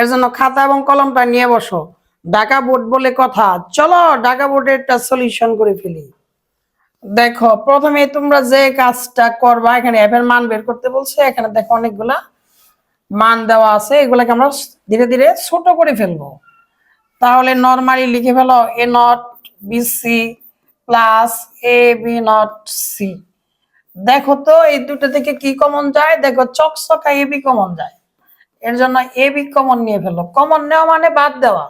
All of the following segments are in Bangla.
এর জন্য খাতা এবং কলমটা নিয়ে বসো। ঢাকা বোর্ড বলে কথা, চলো ঢাকা বোর্ডের একটা সলিউশন করে ফেলি। দেখো প্রথমে তোমরা যে কাজটা করবা, এখানে এফ এর মান বের করতে বলছে। এখানে দেখো অনেকগুলা মান দেওয়া আছে, এগুলাকে আমরা ধীরে ধীরে ছোট করে ফেলবো। তাহলে নরমালি লিখে ফেলো A not B C plus A B not C. দেখো তো এই দুটো থেকে কি কমন যায়, দেখো চকচকা এ বি কমন যায়। এর জন্য এ বি কমন নিয়ে ফেলো। কমন নেওয়া মানে বাদ দেওয়া।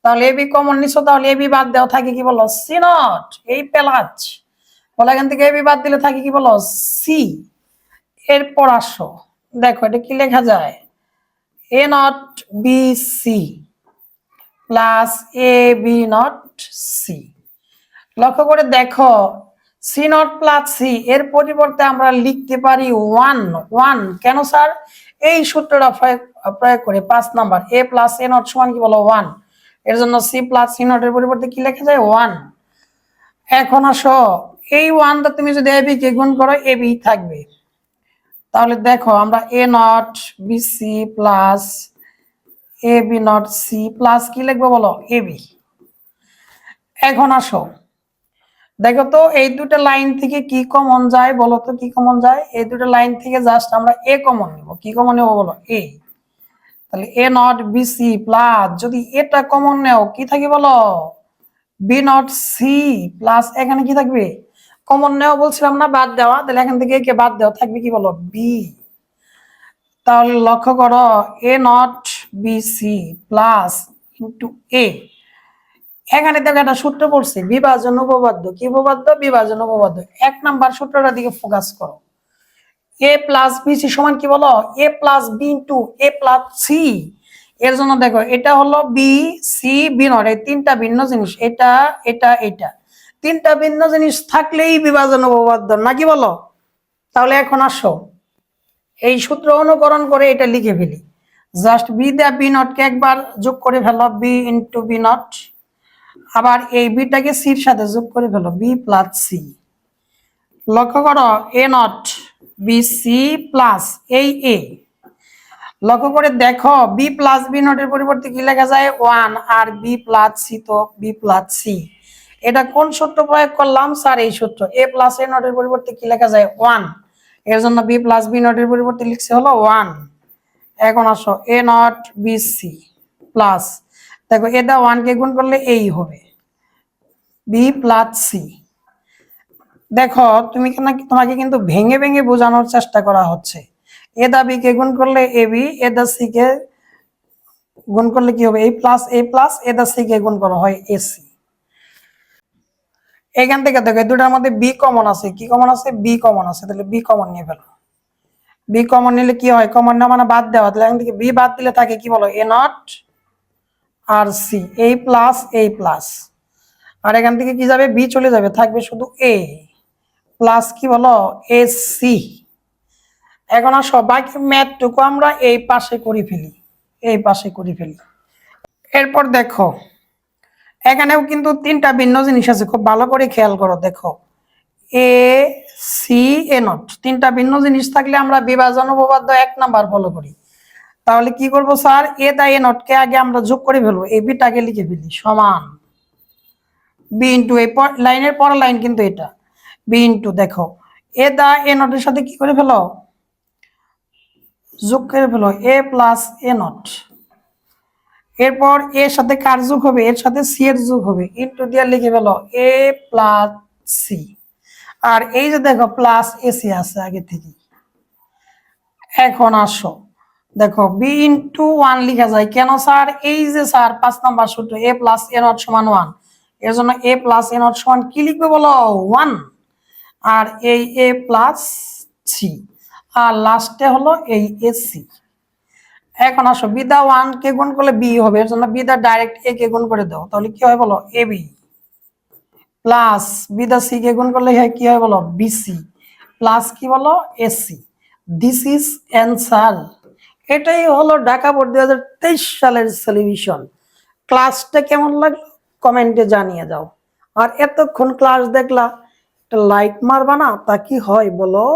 তাহলে এ বি কমন নিছো, তাহলে এ বি বাদ দেওয়া থাকে কি বলো সি নট। এই পেলাচ বলে এখান থেকে এ বি বাদ দিলে থাকে কি বলো সি। এরপর আসো, দেখো এটা কি লেখা যায়, A not B C plus A B not C. লক্ষ্য করে দেখো সি নট প্লাস সি এর পরিবর্তে আমরা লিখতে পারি ওয়ান। ওয়ান কেন স্যার, এই সূত্রটা প্রয়োগ করে 5 number A plus A not সমান কি বলো ওয়ান। এর জন্য সি প্লাস সি নট এর পরিবর্তে কি লেখা যায় ওয়ান। এখন আসো এই ওয়ানটা তুমি যদি এ বি কে গুণ করো এ বি থাকবে। তাহলে দেখো আমরা A not B C plus A B not C plus কি লিখবো বলো এ বি। এখন আসো দেখো তো এই দুটো লাইন থেকে কি কমন যায় বলো তো, কি কমন যায়? এই দুটো লাইন থেকে জাস্ট আমরা এ কমন নিব। কি কমন নেব বলো এ। তাহলে এ নট বি সি প্লাস যদি এটা কমন নেও কি থাকে বলো বি নট সি প্লাস এখানে কি থাকবে কমন নেওয়া বলছিলাম না বাদ দেওয়া, তাহলে এখান থেকে কে বাদ দেওয়া থাকবে কি বলো বি। তাহলে লক্ষ্য করো A not B C plus into A. এখানে দেখো একটা সূত্র পড়ছে বিভাজন উপপাদ্য। কি উপপাদ্য? বিভাজন উপপাদ্য। 1 নাম্বার সূত্রটার দিকে ফোকাস করো। এ প্লাস বি সি সমান কি বলো এ প্লাস বি ইন্টু এ প্লাস সি। এর জন্য দেখো এটা হলো বি সি বি নট, এই তিনটা ভিন্ন জিনিস, এটা এটা এটা তিনটা ভিন্ন জিনিস থাকলেই বিভাজন উপপাদ্য নাকি বলো। তাহলে এখন আসো এই সূত্র অনুকরণ করে এটা লিখে ফেলি। Just B the B not কে একবার যোগ করে ফেলো বি ইন্টু বি নট, আবার এই বিটাকে সির সাথে যোগ করে ফেলো বি প্লাস সি। লক্ষ্য করো A not B C plus এই এ। লক্ষ্য করে দেখো বি প্লাস বি নটের পরিবর্তে কি লেখা যায় ওয়ান, আর বি প্লাস সি তো বি প্লাস সি। এটা কোন সূত্র প্রয়োগ করলাম স্যার? এই সূত্র। এ প্লাস এ নটের পরিবর্তে কি লেখা যায় ওয়ান, এর জন্য বি প্লাস বি নটের পরিবর্তে লিখছে হলো ওয়ান। এখন আসো এ নট বি সি প্লাস দেখো এটা ওয়ান কে গুণ করলে এই হবে বি প্লাস সি। দেখো তুমি তোমাকে কিন্তু ভেঙে ভেঙে বোঝানোর চেষ্টা করা হচ্ছে। এ দা বি কে গুণ করলে A B, A the C K গুণ করলে কি হবে এ প্লাস এ দা সি কে গুণ করা হয় এসি। এখান থেকে দেখো দুটার মধ্যে বি কমন আছে। কি কমন আছে? বি কমন আছে। তাহলে বি কমন নিয়ে ফেলো। বি কমন নিলে কি হয়? কমন না মানে বাদ দেওয়া। তাহলে এখান থেকে বি বাদ দিলে থাকে কি বলো এ নট আর সি এই প্লাস এই প্লাস, আর এখান থেকে কি যাবে বি চলে যাবে, থাকবে শুধু এ প্লাস কি বলো এ সি। এখন আসো বাকি ম্যাথটুকু আমরা এই পাশে করে ফেলি, এই পাশে করে ফেলি। এরপর দেখো এখানেও কিন্তু তিনটা ভিন্ন জিনিস আছে, খুব ভালো করে খেয়াল করো। দেখো এ সি এ নট তিনটা ভিন্ন জিনিস থাকলে আমরা বিভাজন উপপাদ্য 1 নাম্বার ফলো করি। তাহলে কি করব sir? A the A not কে আগে আমরা যোগ করে ফেলবো, এই বিটাকে লিখে ফেলি সমান বি ইন্টু এই লাইনের পরের লাইন কিন্তু এটা বি ইন্টু দেখো এ দা এ নটের সাথে কি করে ফেলো যোগ করে ফেলো এ প্লাস এ নট। এরপর এর সাথে কার যোগ হবে? এর সাথে সি এর যোগ হবে, ইন্টু দিয়ে লিখে ফেলো এ প্লাস সি। আর এই যে দেখো প্লাস এসি আছে আগে থেকে। এখন আসো দেখো বি ইন্টু ওয়ান লিখা যায় কেন স্যার? এই যে স্যার 5 নাম্বার সূত্র এ প্লাস এ নট সমান ওয়ান, এর জন্য এ প্লাস এ নট সমান কি লিখবে বলো ওয়ান, আর এই এ প্লাস সি, আর লাস্টে হলো এই এসি। এখন আসো বিদা ওয়ান কে গুণ করলে বি হবে, এর জন্য বিদা ডাইরেক্ট এ কে গুণ করে দাও, তাহলে কি হয় বলো এ বি প্লাস বিদা সি কে গুণ করলে কি হয় বলো বিসি প্লাস কি বলো এসি। This is answer. এটাই হলো ঢাকা বোর্ড 2023 সালের সলিউশন। ক্লাসটা কেমন লাগলো কমেন্টে জানিয়ে যাও। আর এতক্ষণ ক্লাস দেখলা একটা লাইক মারবা না, তা কি হয় বলো?